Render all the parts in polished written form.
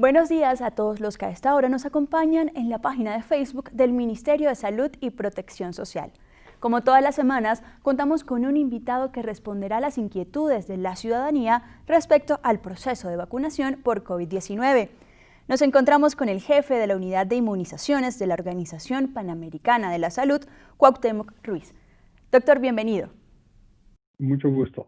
Buenos días a todos los que a esta hora nos acompañan en la página de Facebook del Ministerio de Salud y Protección Social. Como todas las semanas, contamos con un invitado que responderá a las inquietudes de la ciudadanía respecto al proceso de vacunación por COVID-19. Nos encontramos con el jefe de la Unidad de Inmunizaciones de la Organización Panamericana de la Salud, Cuauhtémoc Ruiz. Doctor, bienvenido. Mucho gusto.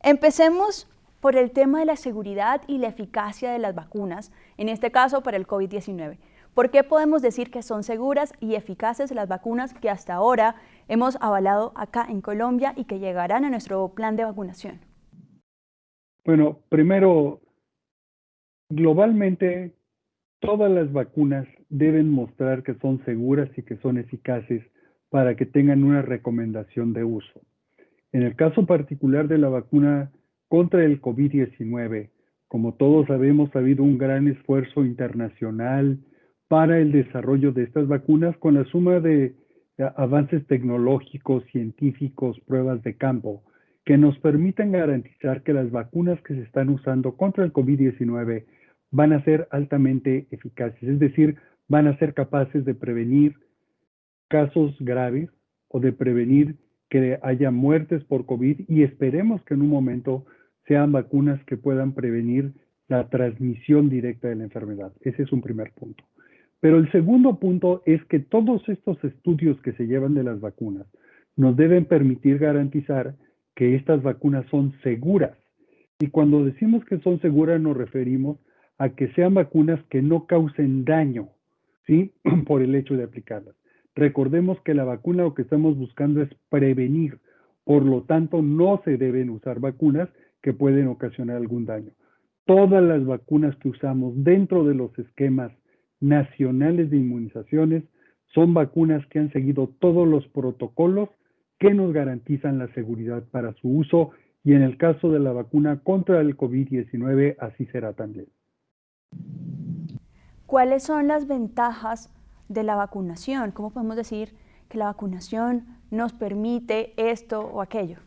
Empecemos por el tema de la seguridad y la eficacia de las vacunas, en este caso para el COVID-19. ¿Por qué podemos decir que son seguras y eficaces las vacunas que hasta ahora hemos avalado acá en Colombia y que llegarán a nuestro plan de vacunación? Bueno, primero, globalmente, todas las vacunas deben mostrar que son seguras y que son eficaces para que tengan una recomendación de uso. En el caso particular de la vacuna contra el COVID-19, como todos sabemos, ha habido un gran esfuerzo internacional para el desarrollo de estas vacunas con la suma de avances tecnológicos, científicos, pruebas de campo, que nos permitan garantizar que las vacunas que se están usando contra el COVID-19 van a ser altamente eficaces, es decir, van a ser capaces de prevenir casos graves o de prevenir que haya muertes por COVID, y esperemos que en un momento sean vacunas que puedan prevenir la transmisión directa de la enfermedad. Ese es un primer punto. Pero el segundo punto es que todos estos estudios que se llevan de las vacunas nos deben permitir garantizar que estas vacunas son seguras. Y cuando decimos que son seguras nos referimos a que sean vacunas que no causen daño, ¿sí? Por el hecho de aplicarlas. Recordemos que la vacuna lo que estamos buscando es prevenir, por lo tanto no se deben usar vacunas que pueden ocasionar algún daño. Todas las vacunas que usamos dentro de los esquemas nacionales de inmunizaciones son vacunas que han seguido todos los protocolos que nos garantizan la seguridad para su uso, y en el caso de la vacuna contra el COVID-19 así será también. ¿Cuáles son las ventajas de la vacunación? ¿Cómo podemos decir que la vacunación nos permite esto o aquello?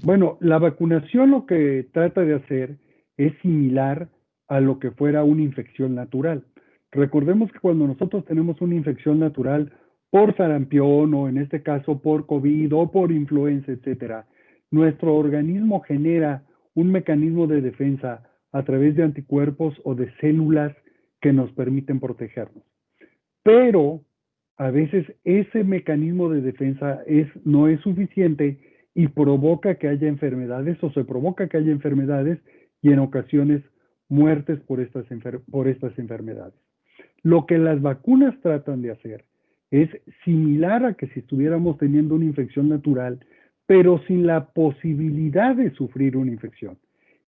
Bueno, la vacunación lo que trata de hacer es similar a lo que fuera una infección natural. Recordemos que cuando nosotros tenemos una infección natural por sarampión o en este caso por COVID o por influenza, etcétera, nuestro organismo genera un mecanismo de defensa a través de anticuerpos o de células que nos permiten protegernos. Pero a veces ese mecanismo de defensa no es suficiente y provoca que haya enfermedades o se provoca que haya enfermedades y en ocasiones muertes por estas enfermedades. Lo que las vacunas tratan de hacer es similar a que si estuviéramos teniendo una infección natural, pero sin la posibilidad de sufrir una infección.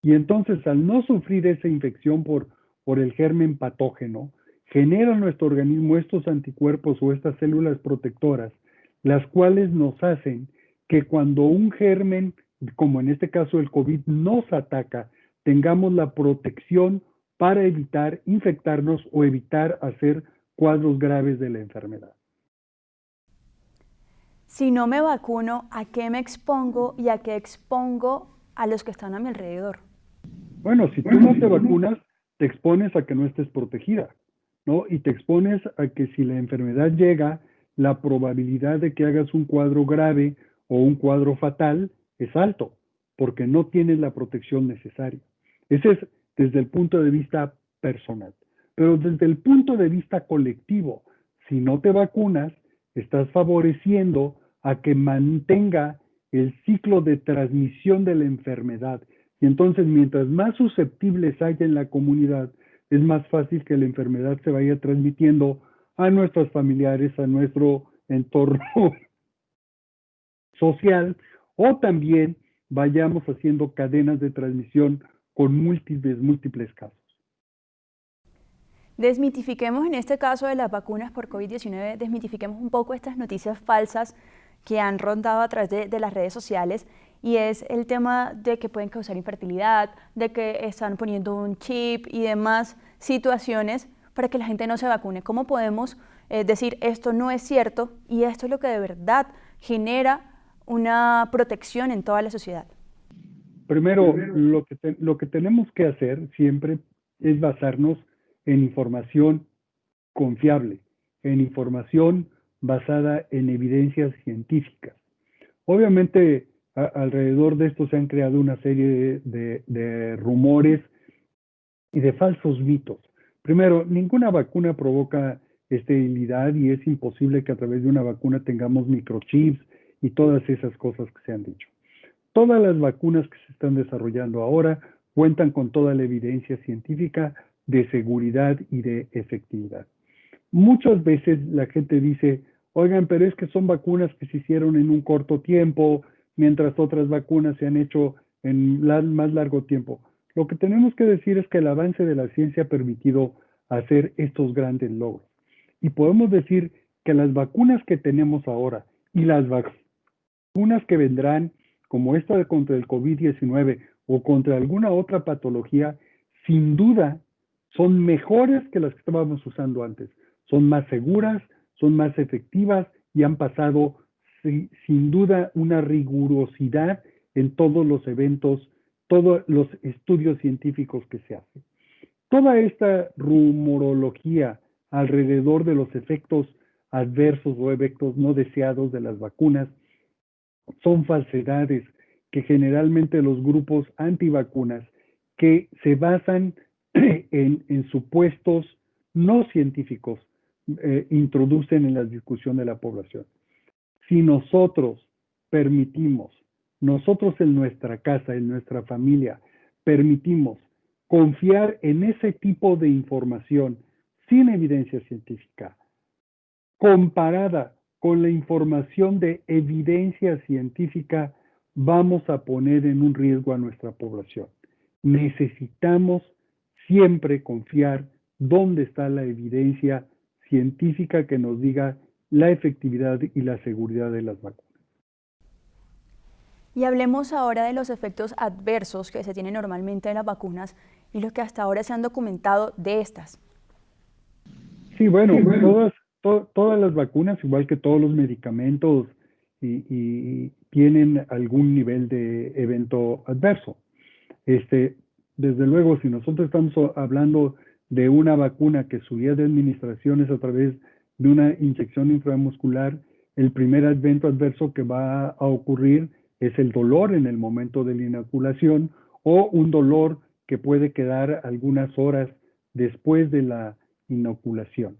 Y entonces, al no sufrir esa infección por el germen patógeno, genera nuestro organismo estos anticuerpos o estas células protectoras, las cuales nos hacen que cuando un germen, como en este caso el COVID, nos ataca, tengamos la protección para evitar infectarnos o evitar hacer cuadros graves de la enfermedad. Si no me vacuno, ¿a qué me expongo y a qué expongo a los que están a mi alrededor? Bueno, si tú no te vacunas, te expones a que no estés protegida, ¿no? Y te expones a que si la enfermedad llega, la probabilidad de que hagas un cuadro grave o un cuadro fatal es alto, porque no tienes la protección necesaria. Ese es desde el punto de vista personal. Pero desde el punto de vista colectivo, si no te vacunas, estás favoreciendo a que mantenga el ciclo de transmisión de la enfermedad. Y entonces, mientras más susceptibles haya en la comunidad, es más fácil que la enfermedad se vaya transmitiendo a nuestros familiares, a nuestro entorno social, o también vayamos haciendo cadenas de transmisión con múltiples casos. Desmitifiquemos en este caso de las vacunas por COVID-19, desmitifiquemos un poco estas noticias falsas que han rondado a través de las redes sociales, y es el tema de que pueden causar infertilidad, de que están poniendo un chip y demás situaciones para que la gente no se vacune. ¿Cómo podemos decir esto no es cierto y esto es lo que de verdad genera una protección en toda la sociedad? Primero, lo que tenemos que hacer siempre es basarnos en información confiable, en información basada en evidencias científicas. Obviamente, alrededor de esto se han creado una serie de rumores y de falsos mitos. Primero, ninguna vacuna provoca esterilidad y es imposible que a través de una vacuna tengamos microchips y todas esas cosas que se han dicho. Todas las vacunas que se están desarrollando ahora cuentan con toda la evidencia científica de seguridad y de efectividad. Muchas veces la gente dice, oigan, pero es que son vacunas que se hicieron en un corto tiempo, mientras otras vacunas se han hecho en más largo tiempo. Lo que tenemos que decir es que el avance de la ciencia ha permitido hacer estos grandes logros. Y podemos decir que las vacunas que tenemos ahora y las vacunas que vendrán, como esta contra el COVID-19 o contra alguna otra patología, sin duda son mejores que las que estábamos usando antes. Son más seguras, son más efectivas y han pasado sin duda una rigurosidad en todos los eventos, todos los estudios científicos que se hacen. Toda esta rumorología alrededor de los efectos adversos o efectos no deseados de las vacunas son falsedades que generalmente los grupos antivacunas que se basan en supuestos no científicos introducen en la discusión de la población. Si nosotros permitimos, nosotros en nuestra casa, en nuestra familia, permitimos confiar en ese tipo de información sin evidencia científica, comparada con la información de evidencia científica, vamos a poner en un riesgo a nuestra población. Necesitamos siempre confiar dónde está la evidencia científica que nos diga la efectividad y la seguridad de las vacunas. Y hablemos ahora de los efectos adversos que se tienen normalmente de las vacunas y los que hasta ahora se han documentado de estas. Sí, bueno, todas las vacunas, igual que todos los medicamentos, y tienen algún nivel de evento adverso. Desde luego, si nosotros estamos hablando de una vacuna que su vía de administración es a través de una inyección intramuscular, el primer evento adverso que va a ocurrir es el dolor en el momento de la inoculación o un dolor que puede quedar algunas horas después de la inoculación.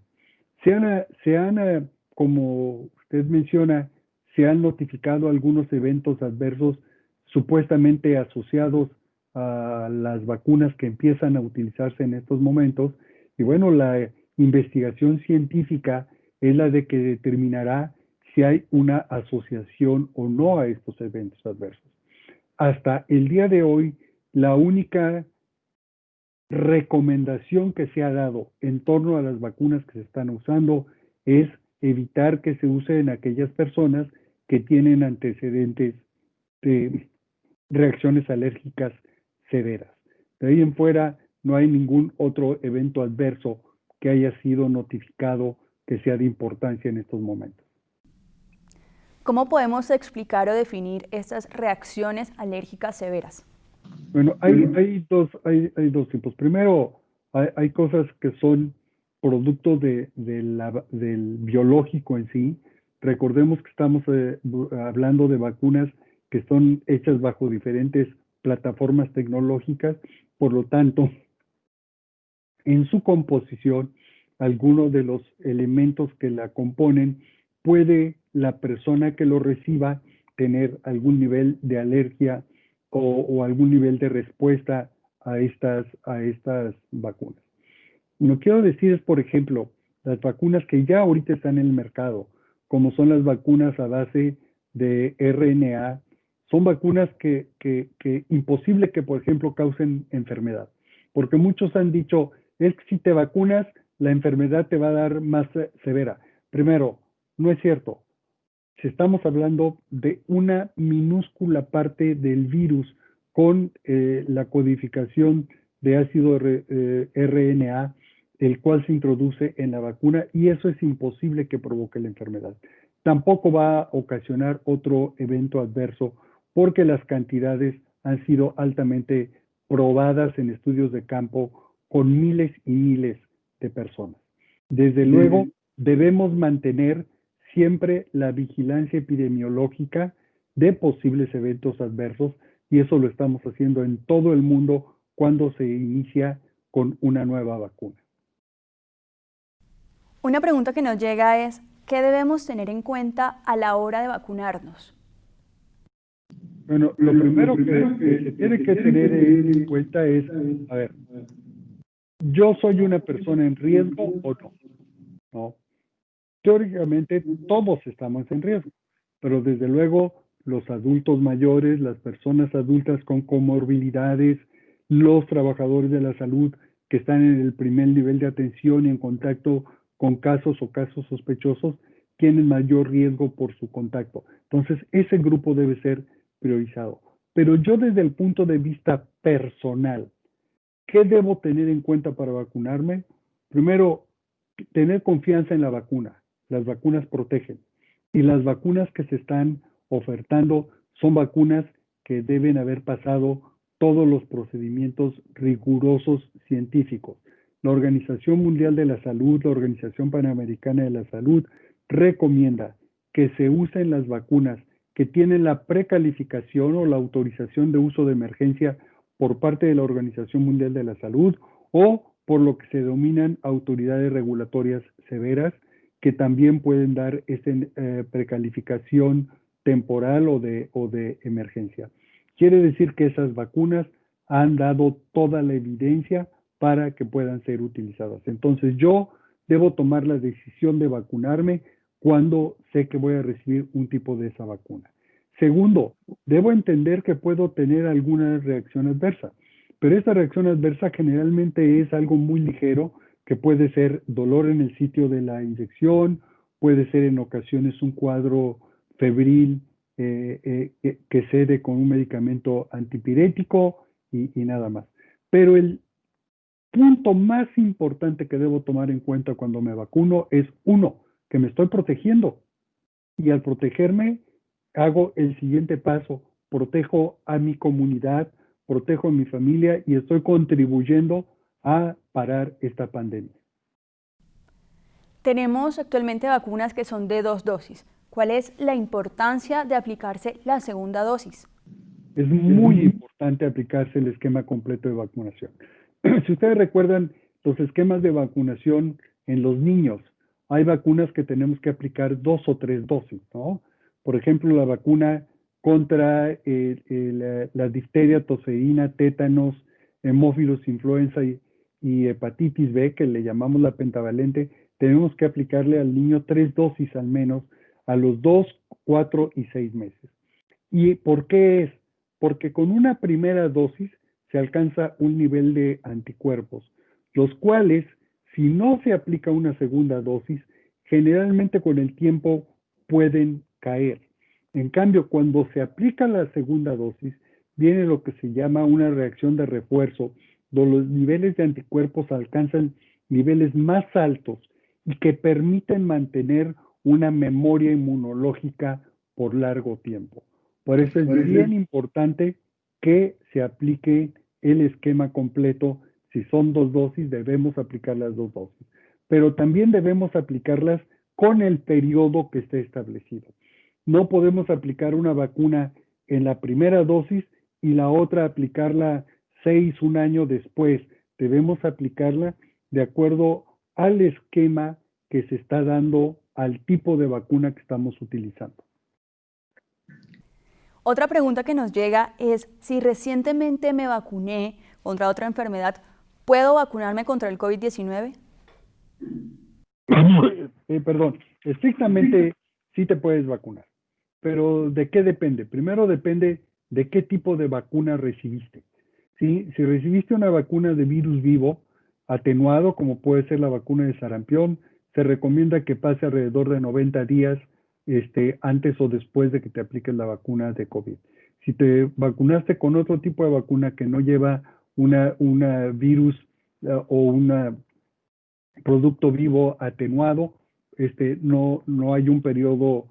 Como usted menciona, se han notificado algunos eventos adversos supuestamente asociados a las vacunas que empiezan a utilizarse en estos momentos. Y bueno, la investigación científica es la de que determinará si hay una asociación o no a estos eventos adversos. Hasta el día de hoy, la única recomendación que se ha dado en torno a las vacunas que se están usando es evitar que se use en aquellas personas que tienen antecedentes de reacciones alérgicas severas. De ahí en fuera no hay ningún otro evento adverso que haya sido notificado que sea de importancia en estos momentos. ¿Cómo podemos explicar o definir estas reacciones alérgicas severas? Bueno, hay dos tipos. Primero, hay cosas que son producto del biológico en sí. Recordemos que estamos hablando de vacunas que son hechas bajo diferentes plataformas tecnológicas, por lo tanto, en su composición, algunos de los elementos que la componen, puede la persona que lo reciba tener algún nivel de alergia o algún nivel de respuesta a estas vacunas. Lo que quiero decir es, por ejemplo, las vacunas que ya ahorita están en el mercado, como son las vacunas a base de RNA, son vacunas que imposible que, por ejemplo, causen enfermedad. Porque muchos han dicho, es que si te vacunas, la enfermedad te va a dar más severa. Primero, no es cierto. Si estamos hablando de una minúscula parte del virus con la codificación de ácido RNA, el cual se introduce en la vacuna, y eso es imposible que provoque la enfermedad. Tampoco va a ocasionar otro evento adverso porque las cantidades han sido altamente probadas en estudios de campo con miles y miles de personas. Desde luego, debemos mantener siempre la vigilancia epidemiológica de posibles eventos adversos, y eso lo estamos haciendo en todo el mundo cuando se inicia con una nueva vacuna. Una pregunta que nos llega es, ¿qué debemos tener en cuenta a la hora de vacunarnos? Bueno, lo primero que se tiene que tener en cuenta es, a ver, ¿yo soy una persona en riesgo o no? ¿No? Teóricamente todos estamos en riesgo, pero desde luego los adultos mayores, las personas adultas con comorbilidades, los trabajadores de la salud que están en el primer nivel de atención y en contacto con casos o casos sospechosos, tienen mayor riesgo por su contacto. Entonces, ese grupo debe ser priorizado. Pero yo desde el punto de vista personal, ¿qué debo tener en cuenta para vacunarme? Primero, tener confianza en la vacuna. Las vacunas protegen. Y las vacunas que se están ofertando son vacunas que deben haber pasado todos los procedimientos rigurosos científicos. La Organización Mundial de la Salud, la Organización Panamericana de la Salud, recomienda que se usen las vacunas que tienen la precalificación o la autorización de uso de emergencia por parte de la Organización Mundial de la Salud o por lo que se denominan autoridades regulatorias severas, que también pueden dar esa precalificación temporal o de emergencia. Quiere decir que esas vacunas han dado toda la evidencia para que puedan ser utilizadas. Entonces yo debo tomar la decisión de vacunarme cuando sé que voy a recibir un tipo de esa vacuna. Segundo, debo entender que puedo tener alguna reacción adversa, pero esta reacción adversa generalmente es algo muy ligero, que puede ser dolor en el sitio de la inyección, puede ser en ocasiones un cuadro febril que cede con un medicamento antipirético y nada más. Pero el punto más importante que debo tomar en cuenta cuando me vacuno es, uno, que me estoy protegiendo, y al protegerme hago el siguiente paso: protejo a mi comunidad, protejo a mi familia y estoy contribuyendo a parar esta pandemia. Tenemos actualmente vacunas que son de 2 dosis. ¿Cuál es la importancia de aplicarse la segunda dosis? Es muy importante aplicarse el esquema completo de vacunación. Si ustedes recuerdan los esquemas de vacunación en los niños, hay vacunas que tenemos que aplicar 2 o 3 dosis, ¿no? Por ejemplo, la vacuna contra la difteria, toserina, tétanos, hemófilos, influenza y hepatitis B, que le llamamos la pentavalente, tenemos que aplicarle al niño 3 dosis al menos a los 2, 4 y 6 meses. ¿Y por qué es? Porque con una primera dosis se alcanza un nivel de anticuerpos, los cuales, si no se aplica una segunda dosis, generalmente con el tiempo pueden caer. En cambio, cuando se aplica la segunda dosis, viene lo que se llama una reacción de refuerzo, donde los niveles de anticuerpos alcanzan niveles más altos y que permiten mantener una memoria inmunológica por largo tiempo. Por eso es bien importante que se aplique el esquema completo. Si son 2 dosis, debemos aplicar las 2 dosis. Pero también debemos aplicarlas con el periodo que esté establecido. No podemos aplicar una vacuna en la primera dosis y la otra aplicarla 6, un año después. Debemos aplicarla de acuerdo al esquema que se está dando al tipo de vacuna que estamos utilizando. Otra pregunta que nos llega es, si recientemente me vacuné contra otra enfermedad, ¿puedo vacunarme contra el COVID-19? Perdón, estrictamente sí te puedes vacunar, pero ¿de qué depende? Primero depende de qué tipo de vacuna recibiste. ¿Sí? Si recibiste una vacuna de virus vivo atenuado, como puede ser la vacuna de sarampión, se recomienda que pase alrededor de 90 días antes o después de que te apliques la vacuna de COVID. Si te vacunaste con otro tipo de vacuna que no lleva una virus o un producto vivo atenuado, no hay un periodo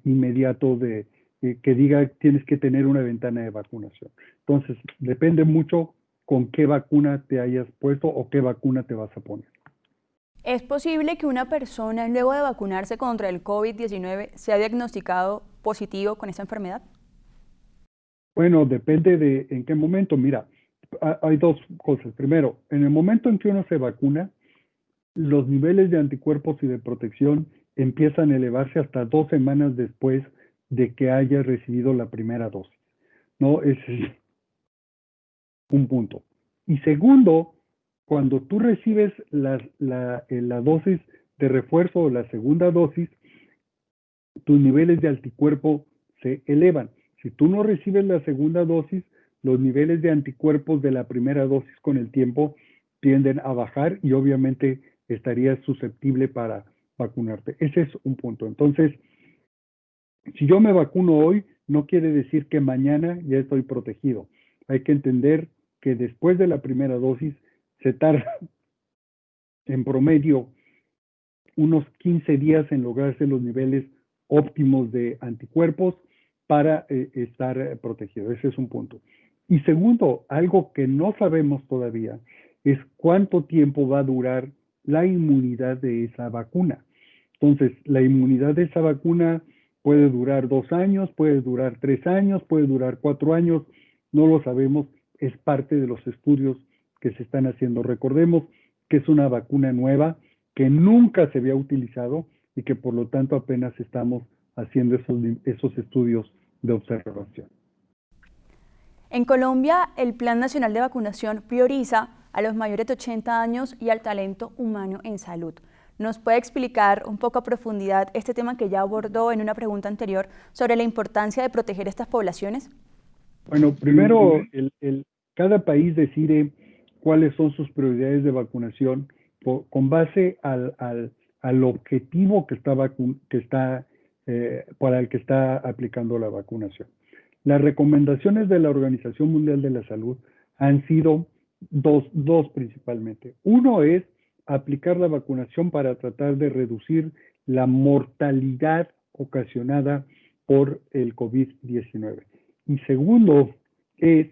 inmediato que diga tienes que tener una ventana de vacunación. Entonces, depende mucho con qué vacuna te hayas puesto o qué vacuna te vas a poner. ¿Es posible que una persona luego de vacunarse contra el COVID-19 sea diagnosticado positivo con esa enfermedad? Bueno, depende de en qué momento. Mira, hay dos cosas. Primero, en el momento en que uno se vacuna, los niveles de anticuerpos y de protección empiezan a elevarse hasta 2 semanas después de que haya recibido la primera dosis. ¿No? Ese es un punto. Y segundo, cuando tú recibes la dosis de refuerzo o la segunda dosis, tus niveles de anticuerpo se elevan. Si tú no recibes la segunda dosis, los niveles de anticuerpos de la primera dosis con el tiempo tienden a bajar y obviamente estarías susceptible para vacunarte. Ese es un punto. Entonces, si yo me vacuno hoy, no quiere decir que mañana ya estoy protegido. Hay que entender que después de la primera dosis se tarda en promedio unos 15 días en lograrse los niveles óptimos de anticuerpos para estar protegido. Ese es un punto. Y segundo, algo que no sabemos todavía es cuánto tiempo va a durar la inmunidad de esa vacuna. Entonces, la inmunidad de esa vacuna puede durar 2 años, puede durar 3 años, puede durar 4 años, no lo sabemos, es parte de los estudios que se están haciendo. Recordemos que es una vacuna nueva, que nunca se había utilizado y que por lo tanto apenas estamos haciendo esos estudios de observación. En Colombia, el Plan Nacional de Vacunación prioriza a los mayores de 80 años y al talento humano en salud. ¿Nos puede explicar un poco a profundidad este tema que ya abordó en una pregunta anterior sobre la importancia de proteger estas poblaciones? Bueno, primero, cada país decide cuáles son sus prioridades de vacunación con base al objetivo para el que está aplicando la vacunación. Las recomendaciones de la Organización Mundial de la Salud han sido dos principalmente. Uno es aplicar la vacunación para tratar de reducir la mortalidad ocasionada por el COVID-19. Y segundo es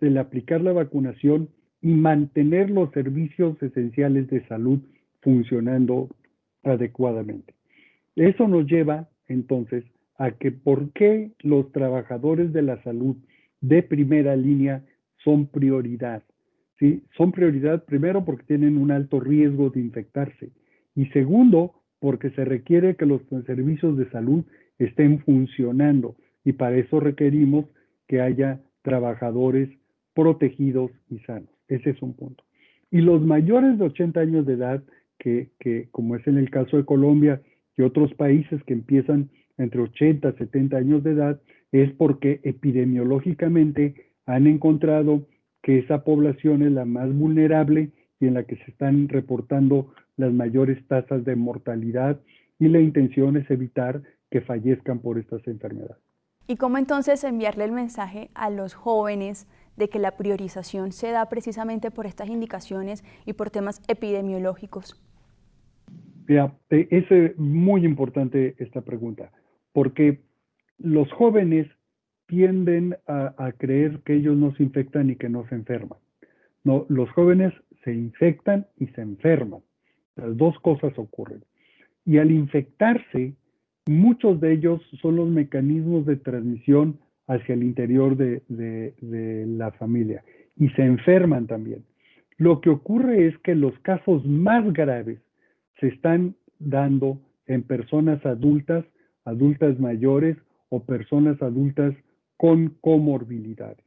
el aplicar la vacunación y mantener los servicios esenciales de salud funcionando adecuadamente. Eso nos lleva entonces a que por qué los trabajadores de la salud de primera línea son prioridad. ¿Sí? Son prioridad primero porque tienen un alto riesgo de infectarse y segundo porque se requiere que los servicios de salud estén funcionando y para eso requerimos que haya trabajadores protegidos y sanos. Ese es un punto. Y los mayores de 80 años de edad, que como es en el caso de Colombia y otros países que empiezan entre 80 y 70 años de edad, es porque epidemiológicamente han encontrado que esa población es la más vulnerable y en la que se están reportando las mayores tasas de mortalidad y la intención es evitar que fallezcan por estas enfermedades. ¿Y cómo entonces enviarle el mensaje a los jóvenes de que la priorización se da precisamente por estas indicaciones y por temas epidemiológicos? Mira, es muy importante esta pregunta, porque los jóvenes tienden a creer que ellos no se infectan y que no se enferman. No, los jóvenes se infectan y se enferman. Las dos cosas ocurren. Y al infectarse, muchos de ellos son los mecanismos de transmisión hacia el interior de la familia y se enferman también. Lo que ocurre es que los casos más graves se están dando en personas adultas, adultas mayores o personas adultas con comorbilidades.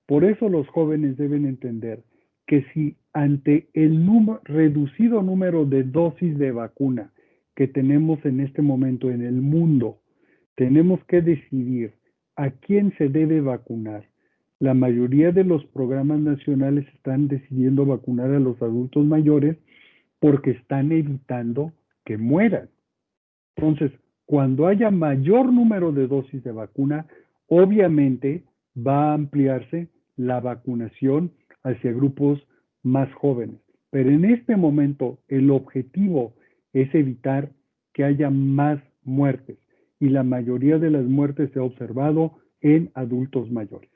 Por eso los jóvenes deben entender que si ante el reducido número de dosis de vacuna que tenemos en este momento en el mundo, tenemos que decidir a quién se debe vacunar. La mayoría de los programas nacionales están decidiendo vacunar a los adultos mayores porque están evitando que mueran. Entonces, cuando haya mayor número de dosis de vacuna, obviamente va a ampliarse la vacunación hacia grupos más jóvenes. Pero en este momento el objetivo es evitar que haya más muertes y la mayoría de las muertes se ha observado en adultos mayores.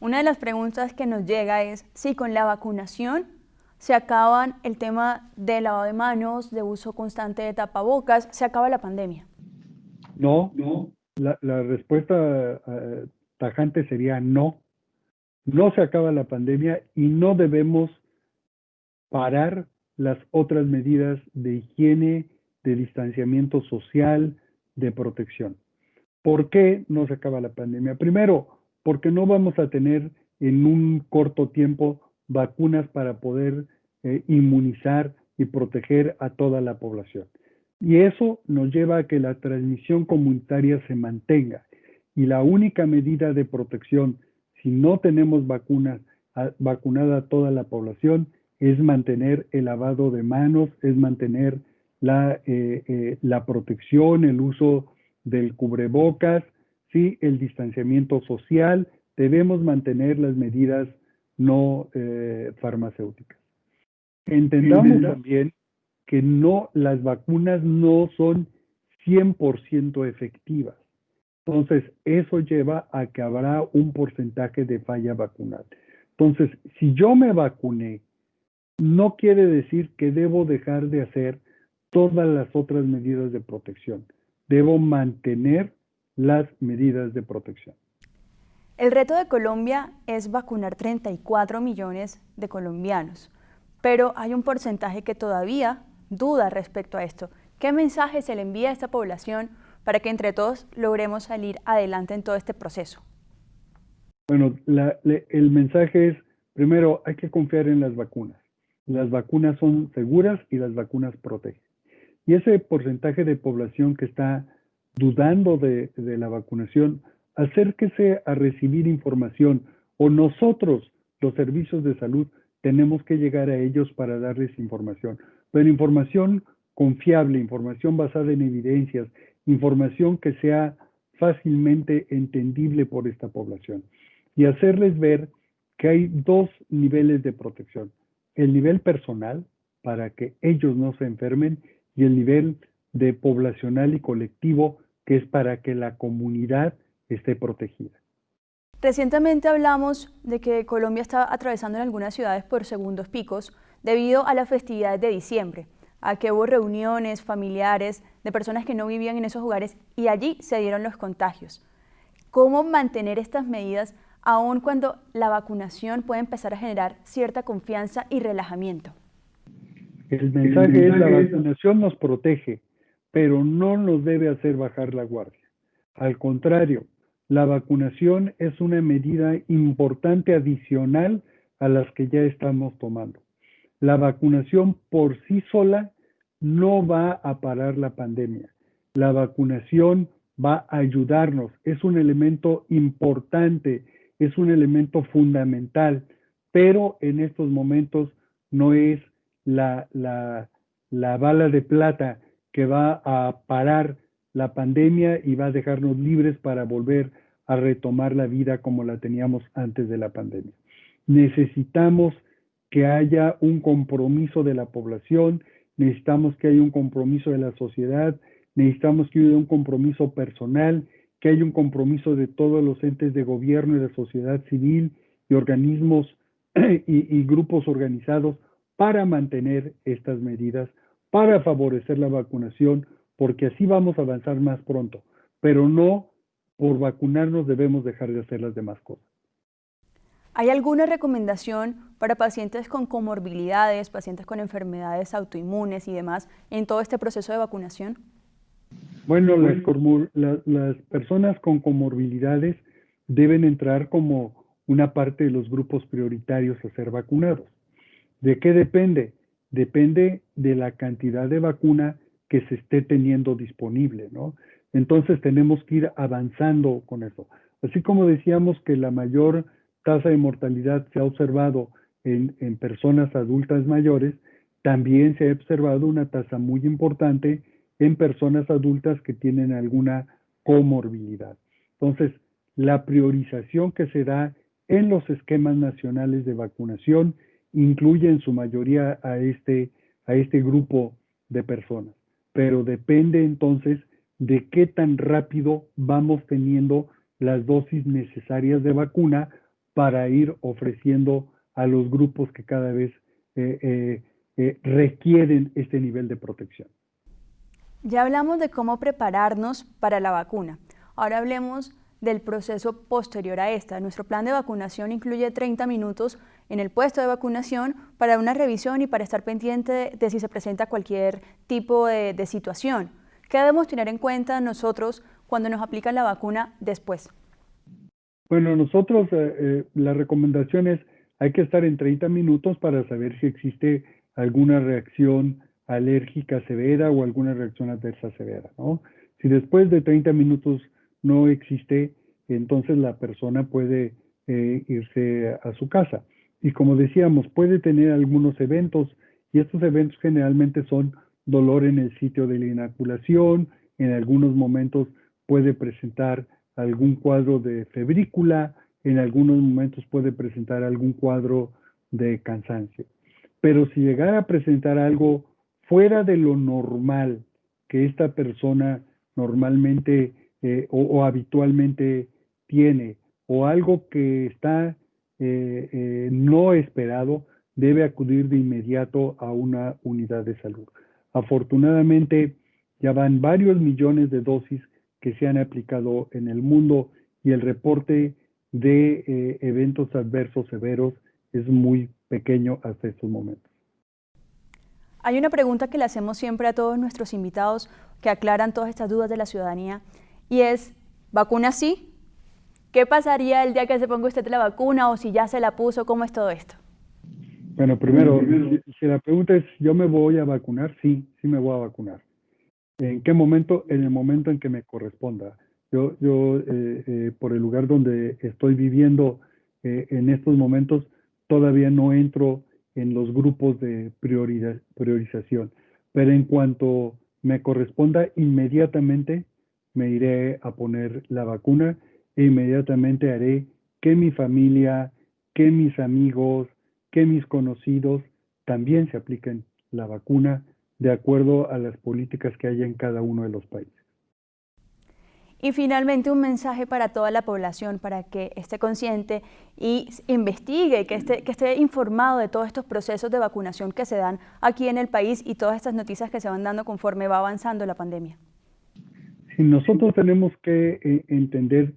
Una de las preguntas que nos llega es si con la vacunación se acaban el tema de lavado de manos, de uso constante de tapabocas, se acaba la pandemia. No, la respuesta tajante sería no. No se acaba la pandemia y no debemos parar las otras medidas de higiene, de distanciamiento social, de protección. ¿Por qué no se acaba la pandemia? Primero, porque no vamos a tener en un corto tiempo vacunas para poder inmunizar y proteger a toda la población. Y eso nos lleva a que la transmisión comunitaria se mantenga. Y la única medida de protección, si no tenemos vacunas, vacunada a toda la población, es mantener el lavado de manos, es mantener la protección, el uso del cubrebocas, ¿sí? El distanciamiento social, debemos mantener las medidas no farmacéuticas. Entendamos también que no, las vacunas no son 100% efectivas. Entonces, eso lleva a que habrá un porcentaje de falla vacunal. Entonces, si yo me vacuné, no quiere decir que debo dejar de hacer todas las otras medidas de protección. Debo mantener las medidas de protección. El reto de Colombia es vacunar 34 millones de colombianos, pero hay un porcentaje que todavía duda respecto a esto. ¿Qué mensaje se le envía a esta población para que entre todos logremos salir adelante en todo este proceso? Bueno, el mensaje es, primero, hay que confiar en las vacunas. Las vacunas son seguras y las vacunas protegen. Y ese porcentaje de población que está dudando de la vacunación, acérquese a recibir información o nosotros, los servicios de salud, tenemos que llegar a ellos para darles información. Pero información confiable, información basada en evidencias, información que sea fácilmente entendible por esta población. Y hacerles ver que hay dos niveles de protección. El nivel personal, para que ellos no se enfermen, y el nivel de poblacional y colectivo, que es para que la comunidad esté protegida. Recientemente hablamos de que Colombia está atravesando en algunas ciudades por segundos picos debido a las festividades de diciembre, a que hubo reuniones familiares de personas que no vivían en esos lugares y allí se dieron los contagios. ¿Cómo mantener estas medidas aun cuando la vacunación puede empezar a generar cierta confianza y relajamiento? El mensaje es la vacunación nos protege, pero no nos debe hacer bajar la guardia. Al contrario, la vacunación es una medida importante adicional a las que ya estamos tomando. La vacunación por sí sola no va a parar la pandemia. La vacunación va a ayudarnos, es un elemento importante, es un elemento fundamental, pero en estos momentos no es la bala de plata que va a parar la pandemia y va a dejarnos libres para volver a retomar la vida como la teníamos antes de la pandemia. Necesitamos que haya un compromiso de la población, necesitamos que haya un compromiso de la sociedad, necesitamos que haya un compromiso personal, que haya un compromiso de todos los entes de gobierno y de sociedad civil y organismos y grupos organizados para mantener estas medidas, para favorecer la vacunación, porque así vamos a avanzar más pronto, pero no por vacunarnos debemos dejar de hacer las demás cosas. ¿Hay alguna recomendación para pacientes con comorbilidades, pacientes con enfermedades autoinmunes y demás en todo este proceso de vacunación? Bueno, las personas con comorbilidades deben entrar como una parte de los grupos prioritarios a ser vacunados. ¿De qué depende? Depende de la cantidad de vacuna que se esté teniendo disponible, ¿no? Entonces tenemos que ir avanzando con eso. Así como decíamos que la mayor tasa de mortalidad se ha observado en personas adultas mayores, también se ha observado una tasa muy importante en personas adultas que tienen alguna comorbilidad. Entonces, la priorización que se da en los esquemas nacionales de vacunación incluye en su mayoría a este grupo de personas, pero depende entonces de qué tan rápido vamos teniendo las dosis necesarias de vacuna para ir ofreciendo a los grupos que cada vez requieren este nivel de protección. Ya hablamos de cómo prepararnos para la vacuna. Ahora hablemos del proceso posterior a esta. Nuestro plan de vacunación incluye 30 minutos en el puesto de vacunación para una revisión y para estar pendiente de si se presenta cualquier tipo de situación. ¿Qué debemos tener en cuenta nosotros cuando nos aplican la vacuna después? Bueno, nosotros la recomendación es hay que estar en 30 minutos para saber si existe alguna reacción alérgica severa o alguna reacción adversa severa, ¿no? Si después de 30 minutos no existe, entonces la persona puede irse a su casa. Y como decíamos, puede tener algunos eventos, y estos eventos generalmente son dolor en el sitio de la inoculación, en algunos momentos puede presentar algún cuadro de febrícula, en algunos momentos puede presentar algún cuadro de cansancio. Pero si llegara a presentar algo fuera de lo normal que esta persona normalmente o habitualmente tiene, o algo que está no esperado, debe acudir de inmediato a una unidad de salud. Afortunadamente, ya van varios millones de dosis que se han aplicado en el mundo y el reporte de eventos adversos severos es muy pequeño hasta estos momentos. Hay una pregunta que le hacemos siempre a todos nuestros invitados que aclaran todas estas dudas de la ciudadanía y es, ¿vacuna sí? ¿Qué pasaría el día que se ponga usted la vacuna o si ya se la puso? ¿Cómo es todo esto? Bueno, primero, si la pregunta es, ¿yo me voy a vacunar? Sí, sí me voy a vacunar. ¿En qué momento? En el momento en que me corresponda. Yo por el lugar donde estoy viviendo en estos momentos, todavía no entro en los grupos de priorización. Pero en cuanto me corresponda, inmediatamente me iré a poner la vacuna e inmediatamente haré que mi familia, que mis amigos, que mis conocidos también se apliquen la vacuna de acuerdo a las políticas que hay en cada uno de los países. Y finalmente un mensaje para toda la población para que esté consciente y investigue, que esté informado de todos estos procesos de vacunación que se dan aquí en el país y todas estas noticias que se van dando conforme va avanzando la pandemia. Sí, nosotros tenemos que entender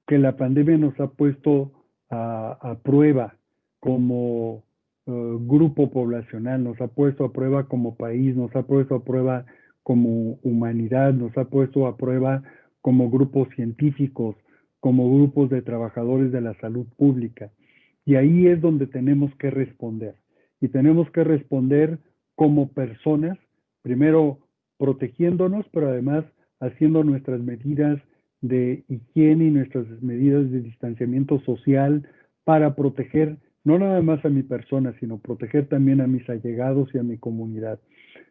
que la pandemia nos ha puesto a prueba como grupo poblacional, nos ha puesto a prueba como país, nos ha puesto a prueba como humanidad, nos ha puesto a prueba como grupos científicos, como grupos de trabajadores de la salud pública. Y ahí es donde tenemos que responder. Y tenemos que responder como personas, primero protegiéndonos, pero además haciendo nuestras medidas de higiene y nuestras medidas de distanciamiento social para proteger no nada más a mi persona, sino proteger también a mis allegados y a mi comunidad.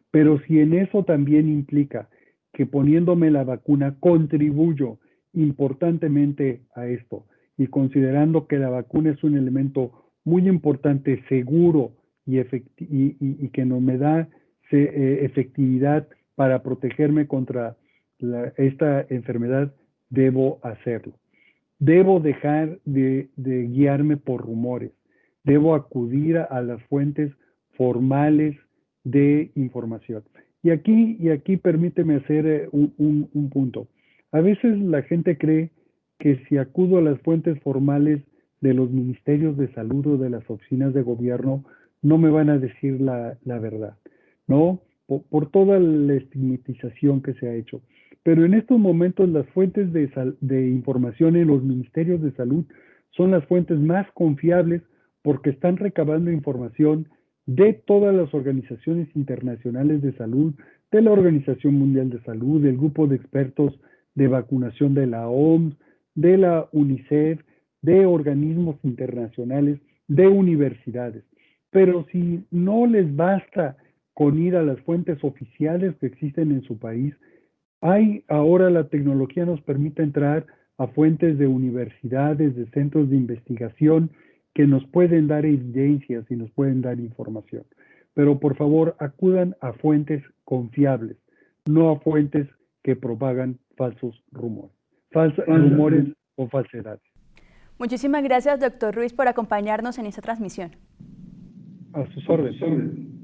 Pero si en eso también implica que poniéndome la vacuna contribuyo importantemente a esto y considerando que la vacuna es un elemento muy importante, seguro y que no me da efectividad para protegerme contra esta enfermedad, debo hacerlo. Debo dejar de guiarme por rumores. Debo acudir a las fuentes formales de información. Y aquí permíteme hacer un punto. A veces la gente cree que si acudo a las fuentes formales de los ministerios de salud o de las oficinas de gobierno, no me van a decir la verdad, ¿no? Por toda la estigmatización que se ha hecho. Pero en estos momentos las fuentes de información en los ministerios de salud son las fuentes más confiables porque están recabando información de todas las organizaciones internacionales de salud, de la Organización Mundial de Salud, del grupo de expertos de vacunación de la OMS, de la UNICEF, de organismos internacionales, de universidades. Pero si no les basta con ir a las fuentes oficiales que existen en su país, ahora la tecnología nos permite entrar a fuentes de universidades, de centros de investigación que nos pueden dar evidencias y nos pueden dar información. Pero por favor, acudan a fuentes confiables, no a fuentes que propagan falsos rumores, rumores o falsedades. Muchísimas gracias, doctor Ruiz, por acompañarnos en esta transmisión. A sus órdenes.